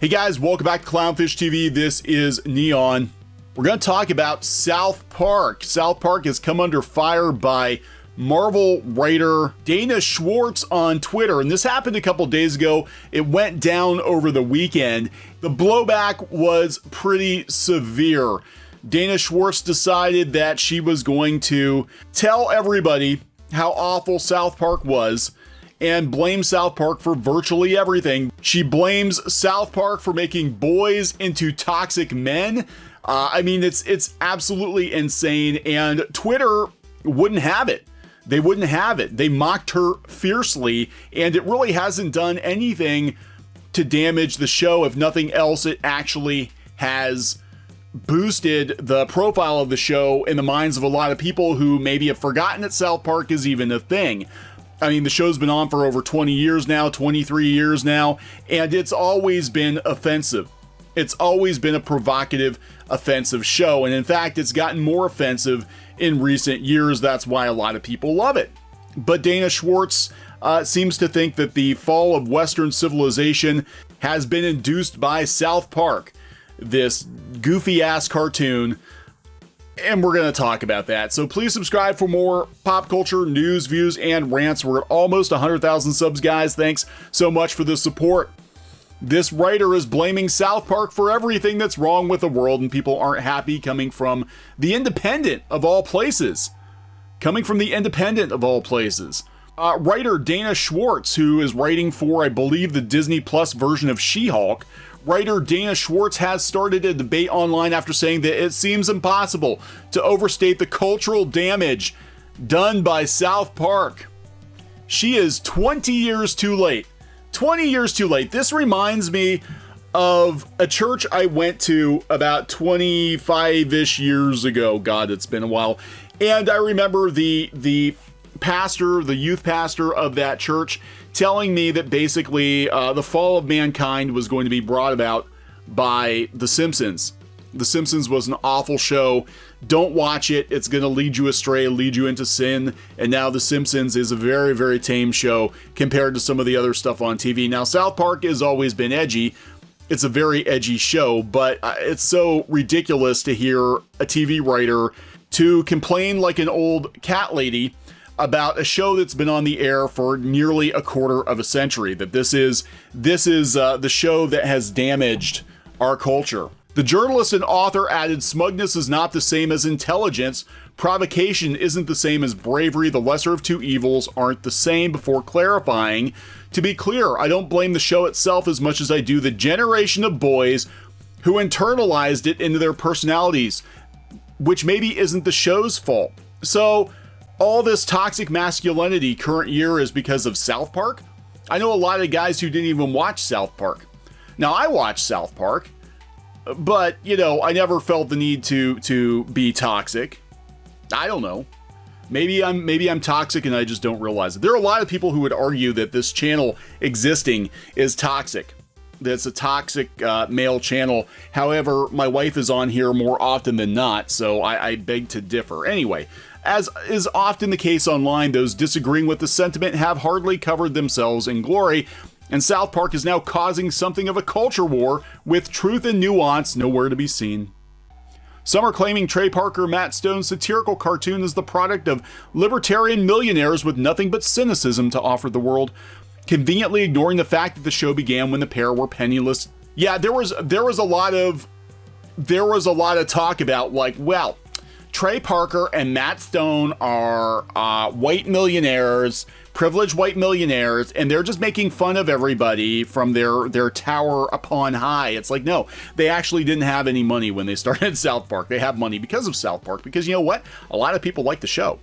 Hey guys, welcome back to CLOWNFISH TV. This is Kneon. We're going to talk about South Park. South Park has come under fire by Marvel writer Dana Schwartz on Twitter, and this happened a couple days ago. It went down over the weekend. The blowback was pretty severe. Dana Schwartz decided that she was going to tell everybody how awful South Park was and blame South Park for virtually everything. She blames South Park for making boys into toxic men. I mean, it's absolutely insane, and Twitter wouldn't have it. They wouldn't have it. They mocked her fiercely, and it really hasn't done anything to damage the show. If nothing else, it actually has boosted the profile of the show in the minds of a lot of people who maybe have forgotten that South Park is even a thing. I mean, the show's been on for over 20 years now, 23 years now, and it's always been offensive. It's always been a provocative, offensive show, and in fact, it's gotten more offensive in recent years. That's why a lot of people love it. But Dana Schwartz seems to think that the fall of Western civilization has been induced by South Park, this goofy-ass cartoon, and we're going to talk about that. So please subscribe for more pop culture, news, views, and rants. We're at almost 100,000 subs, guys. Thanks so much for the support. This writer is blaming South Park for everything that's wrong with the world, and people aren't happy, coming from the Independent of all places. Coming from the Independent of all places. Writer Dana Schwartz, who is writing for, I believe, the Disney Plus version of She-Hulk, writer Dana Schwartz has started a debate online after saying that it seems impossible to overstate the cultural damage done by South Park. She is 20 years too late. 20 years too late. This reminds me of a church I went to about 25-ish years ago. God, it's been a while. And I remember the pastor, the youth pastor of that church, telling me that basically the fall of mankind was going to be brought about by The Simpsons. The Simpsons was an awful show. Don't watch it. It's going to lead you astray, lead you into sin. And now The Simpsons is a very, very tame show compared to some of the other stuff on TV. Now, South Park has always been edgy. It's a very edgy show, but it's so ridiculous to hear a TV writer to complain like an old cat lady about a show that's been on the air for nearly a quarter of a century, that this is the show that has damaged our culture. The journalist and author added, "Smugness is not the same as intelligence. Provocation isn't the same as bravery. The lesser of two evils aren't the same," before clarifying, "To be clear, I don't blame the show itself as much as I do the generation of boys who internalized it into their personalities, which maybe isn't the show's fault." So, all this toxic masculinity current year is because of South Park? I know a lot of guys who didn't even watch South Park. Now, I watched South Park, but, you know, I never felt the need to be toxic. I don't know. Maybe I'm toxic and I just don't realize it. There are a lot of people who would argue that this channel existing is toxic. That's a toxic male channel. However, my wife is on here more often than not, so I beg to differ. Anyway, as is often the case online, those disagreeing with the sentiment have hardly covered themselves in glory, and South Park is now causing something of a culture war, with truth and nuance nowhere to be seen. Some are claiming Trey Parker Matt Stone's satirical cartoon is the product of libertarian millionaires with nothing but cynicism to offer the world, conveniently ignoring the fact that the show began when the pair were penniless. Yeah, there was a lot of talk about, like, well, Trey Parker and Matt Stone are white millionaires, privileged white millionaires, and they're just making fun of everybody from their tower upon high. It's like, no, they actually didn't have any money when they started South Park. They have money because of South Park, because you know what? A lot of people like the show.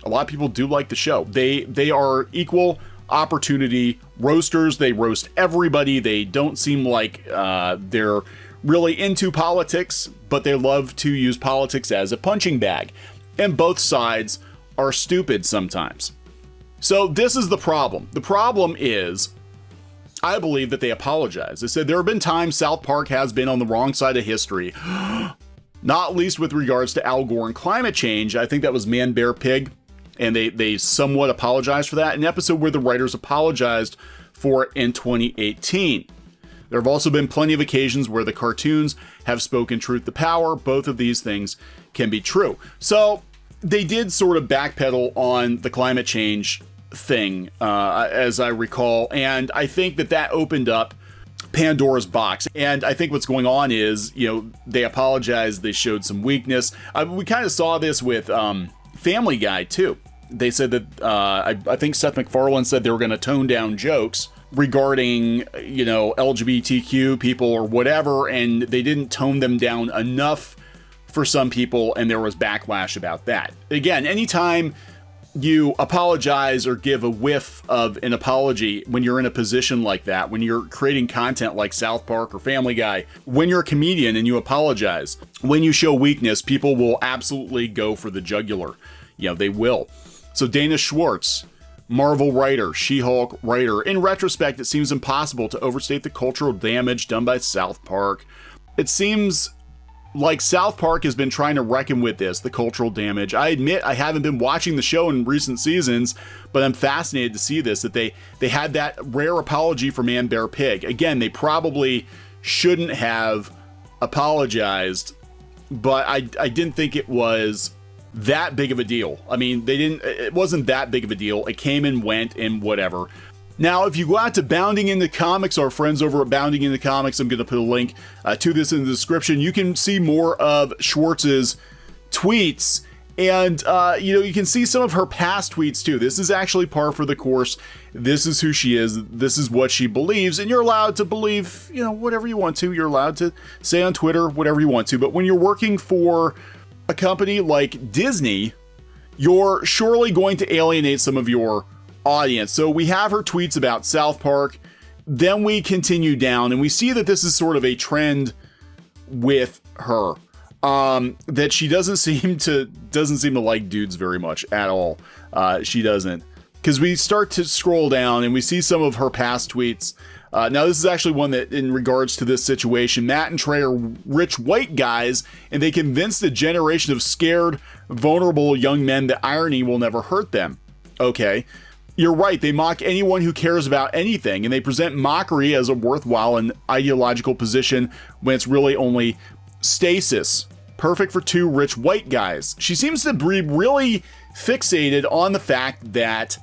A lot of people do like the show. They are equal opportunity roasters. They roast everybody. They don't seem like they're really into politics, but they love to use politics as a punching bag. And both sides are stupid sometimes. So this is the problem. The problem is, I believe that they apologize. They said there have been times South Park has been on the wrong side of history, not least with regards to Al Gore and climate change. I think that was Man, Bear, Pig, and they somewhat apologized for that. An episode where the writers apologized for it in 2018. There have also been plenty of occasions where the cartoons have spoken truth to power. Both of these things can be true. So they did sort of backpedal on the climate change thing, as I recall, and I think that opened up Pandora's box. And I think what's going on is, they apologized, they showed some weakness. We kind of saw this with Family Guy too. They said that I think Seth MacFarlane said they were going to tone down jokes regarding, LGBTQ people or whatever, and they didn't tone them down enough for some people, and there was backlash about that. Again, anytime you apologize or give a whiff of an apology when you're in a position like that, when you're creating content like South Park or Family Guy, when you're a comedian and you apologize, when you show weakness, people will absolutely go for the jugular. They will. So Dana Schwartz, Marvel writer, She-Hulk writer. In retrospect, it seems impossible to overstate the cultural damage done by South Park. It seems like South Park has been trying to reckon with this, the cultural damage. I admit I haven't been watching the show in recent seasons, but I'm fascinated to see this, that they had that rare apology for Man Bear Pig. Again, they probably shouldn't have apologized, but I didn't think it was that big of a deal. I mean, it wasn't that big of a deal. It came and went and whatever. Now, if you go out to Bounding Into Comics, our friends over at Bounding Into Comics, I'm going to put a link to this in the description. You can see more of Schwartz's tweets, and you can see some of her past tweets too. This is actually par for the course. This is who she is. This is what she believes, and you're allowed to believe, whatever you want to. You're allowed to say on Twitter whatever you want to. But when you're working for a company like Disney, you're surely going to alienate some of your audience. So we have her tweets about South Park, then we continue down and we see that this is sort of a trend with her, that she doesn't seem to like dudes very much at all. She doesn't, because we start to scroll down and we see some of her past tweets. Now this is actually one that, in regards to this situation, Matt and Trey are rich white guys and they convinced a generation of scared, vulnerable young men that irony will never hurt them. Okay. You're right, they mock anyone who cares about anything, and they present mockery as a worthwhile and ideological position when it's really only stasis. Perfect for two rich white guys. She seems to be really fixated on the fact that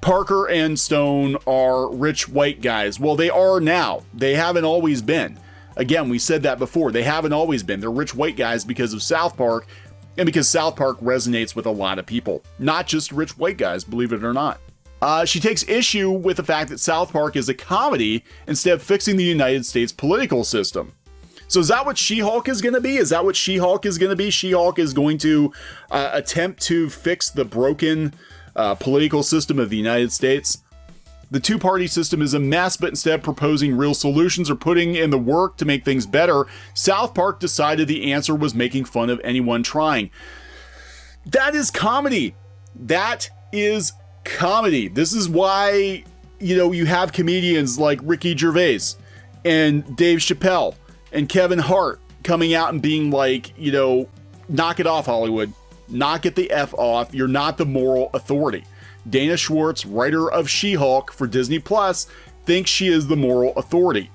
Parker and Stone are rich white guys. Well, they are now. They haven't always been. Again, we said that before. They haven't always been. They're rich white guys because of South Park, and because South Park resonates with a lot of people. Not just rich white guys, believe it or not. She takes issue with the fact that South Park is a comedy instead of fixing the United States political system. So is that what She-Hulk is going to be? Is that what She-Hulk is going to be? She-Hulk is going to attempt to fix the broken political system of the United States. The two-party system is a mess, but instead of proposing real solutions or putting in the work to make things better, South Park decided the answer was making fun of anyone trying. That is comedy. That is comedy. This is why, you have comedians like Ricky Gervais and Dave Chappelle and Kevin Hart coming out and being like, knock it off, Hollywood. Knock it the F off. You're not the moral authority. Dana Schwartz, writer of She-Hulk for Disney Plus, thinks she is the moral authority.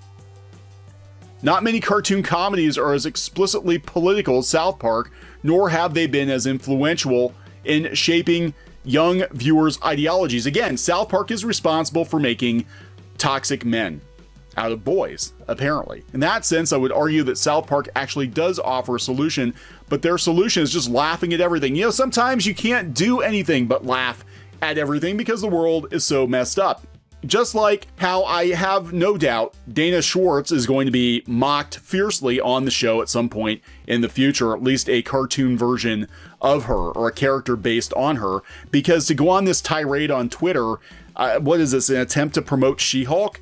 Not many cartoon comedies are as explicitly political as South Park, nor have they been as influential in shaping young viewers' ideologies. Again, South Park is responsible for making toxic men out of boys, apparently. In that sense, I would argue that South Park actually does offer a solution, but their solution is just laughing at everything. Sometimes you can't do anything but laugh at everything because the world is so messed up. Just like how I have no doubt Dana Schwartz is going to be mocked fiercely on the show at some point in the future, or at least a cartoon version of her or a character based on her, because to go on this tirade on Twitter, what is this, an attempt to promote She-Hulk?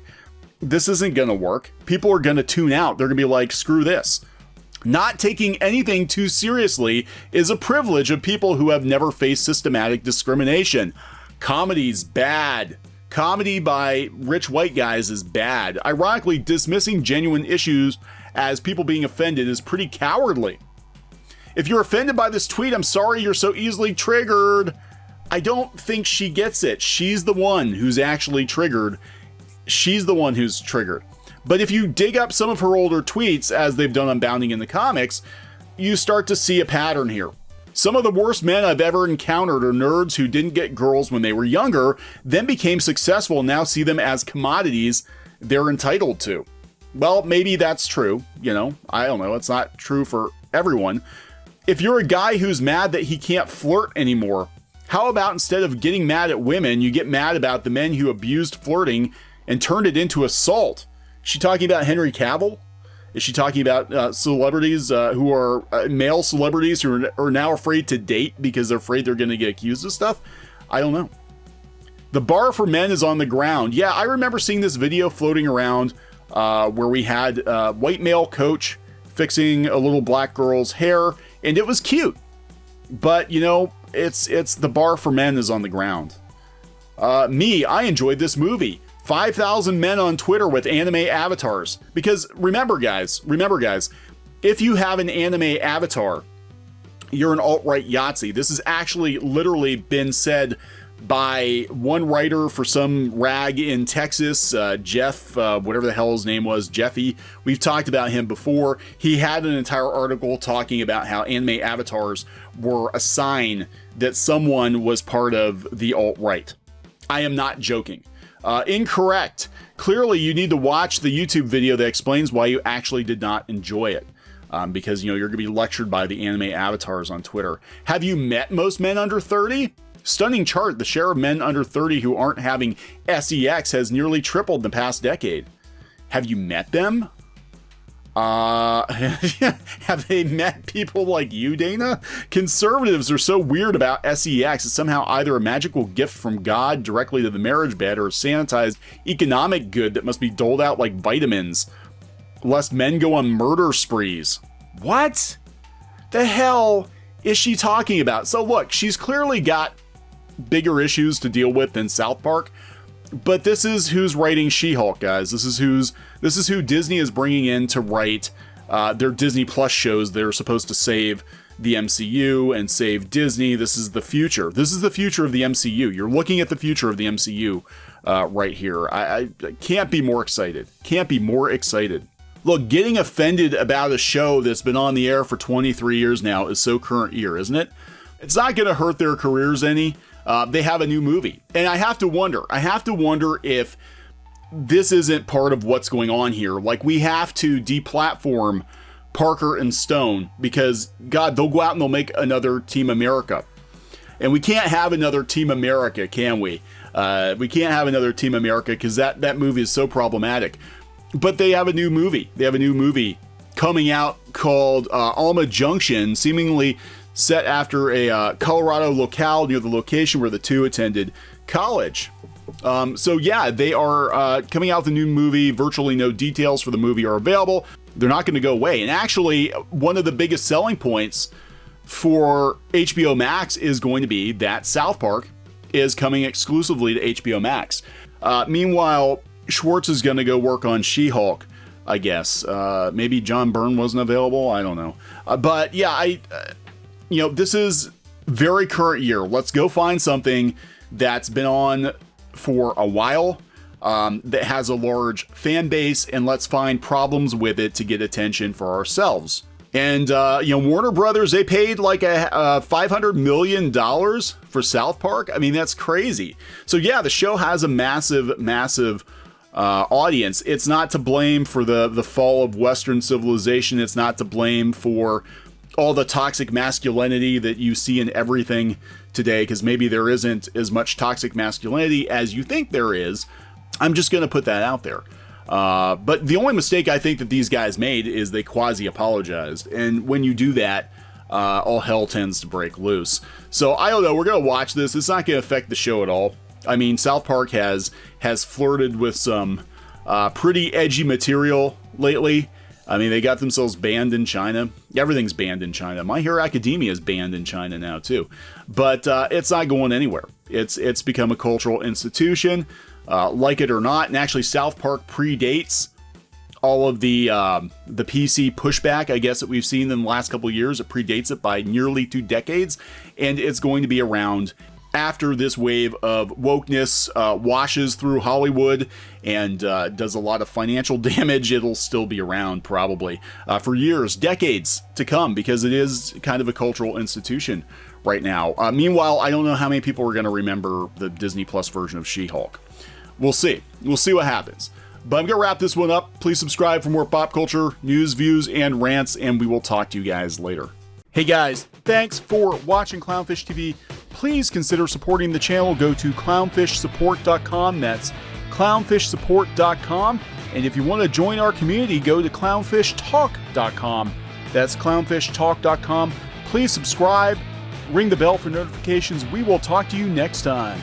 This isn't going to work. People are going to tune out. They're going to be like, screw this. Not taking anything too seriously is a privilege of people who have never faced systematic discrimination. Comedy's bad. Comedy by rich white guys is bad. Ironically, dismissing genuine issues as people being offended is pretty cowardly. If you're offended by this tweet, I'm sorry you're so easily triggered. I don't think she gets it. She's the one who's actually triggered. She's the one who's triggered. But if you dig up some of her older tweets, as they've done on Bounding in the Comics, you start to see a pattern here. Some of the worst men I've ever encountered are nerds who didn't get girls when they were younger, then became successful and now see them as commodities they're entitled to. Well, maybe that's true. You know, I don't know. It's not true for everyone. If you're a guy who's mad that he can't flirt anymore, how about instead of getting mad at women, you get mad about the men who abused flirting and turned it into assault? Is she talking about Henry Cavill? Is she talking about celebrities who are male celebrities who are now afraid to date because they're afraid they're going to get accused of stuff? I don't know. The bar for men is on the ground. Yeah, I remember seeing this video floating around where we had a white male coach fixing a little black girl's hair, and it was cute. But, you know, it's the bar for men is on the ground. I enjoyed this movie. 5,000 men on Twitter with anime avatars. Because remember guys, if you have an anime avatar, you're an alt-right Yahtzee. This has actually literally been said by one writer for some rag in Texas, Jeff, whatever the hell his name was, Jeffy. We've talked about him before. He had an entire article talking about how anime avatars were a sign that someone was part of the alt-right. I am not joking. Incorrect. Clearly, you need to watch the YouTube video that explains why you actually did not enjoy it. Because, you know, you're going to be lectured by the anime avatars on Twitter. Have you met most men under 30? Stunning chart. The share of men under 30 who aren't having sex has nearly tripled in the past decade. Have you met them? Have they met people like you, Dana? Conservatives are so weird about sex. It's somehow either a magical gift from God directly to the marriage bed or a sanitized economic good that must be doled out like vitamins, lest men go on murder sprees. What the hell is she talking about? So look, she's clearly got bigger issues to deal with than South Park. But this is who's writing She-Hulk, guys. This is who Disney is bringing in to write their Disney Plus shows. They're supposed to save the MCU and save Disney. This is the future. This is the future of the MCU. You're looking at the future of the MCU right here. I can't be more excited. Can't be more excited. Look, getting offended about a show that's been on the air for 23 years now is so current year, isn't it? It's not going to hurt their careers any. They have a new movie. And I have to wonder if this isn't part of what's going on here. Like, we have to deplatform Parker and Stone because, God, they'll go out and they'll make another Team America. And we can't have another Team America, can we? We can't have another Team America because that movie is so problematic. But they have a new movie. They have a new movie coming out called Alma Junction, seemingly set after a Colorado locale near the location where the two attended college. So yeah, they are coming out with a new movie. Virtually no details for the movie are available. They're not going to go away. And actually, one of the biggest selling points for HBO Max is going to be that South Park is coming exclusively to HBO Max. Meanwhile, Schwartz is going to go work on She-Hulk, I guess. Maybe John Byrne wasn't available. I don't know. But yeah, you know, this is very current year. Let's go find something that's been on for a while, that has a large fan base, and let's find problems with it to get attention for ourselves. And, you know, Warner Brothers, they paid like a $500 million for South Park. I mean, that's crazy. So yeah, the show has a massive audience. It's not to blame for the fall of Western civilization. It's not to blame for all the toxic masculinity that you see in everything today, because maybe there isn't as much toxic masculinity as you think there is. I'm just going to put that out there. But the only mistake I think that these guys made is they quasi-apologized. And when you do that, all hell tends to break loose. So I don't know. We're going to watch this. It's not going to affect the show at all. I mean, South Park has flirted with some pretty edgy material lately. I mean, they got themselves banned in China. Everything's banned in China. My Hero Academia is banned in China now, too. But it's not going anywhere. It's become a cultural institution, like it or not. And actually, South Park predates all of the PC pushback, I guess, that we've seen in the last couple of years. It predates it by nearly 2 decades. And it's going to be around after this wave of wokeness washes through Hollywood and does a lot of financial damage, it'll still be around probably for years, decades to come, because it is kind of a cultural institution right now. Meanwhile, I don't know how many people are going to remember the Disney Plus version of She-Hulk. We'll see. We'll see what happens. But I'm going to wrap this one up. Please subscribe for more pop culture, news, views, and rants, and we will talk to you guys later. Hey guys, thanks for watching Clownfish TV. Please consider supporting the channel. Go to clownfishsupport.com. That's clownfishsupport.com. And if you want to join our community, go to clownfishtalk.com. That's clownfishtalk.com. Please subscribe, ring the bell for notifications. We will talk to you next time.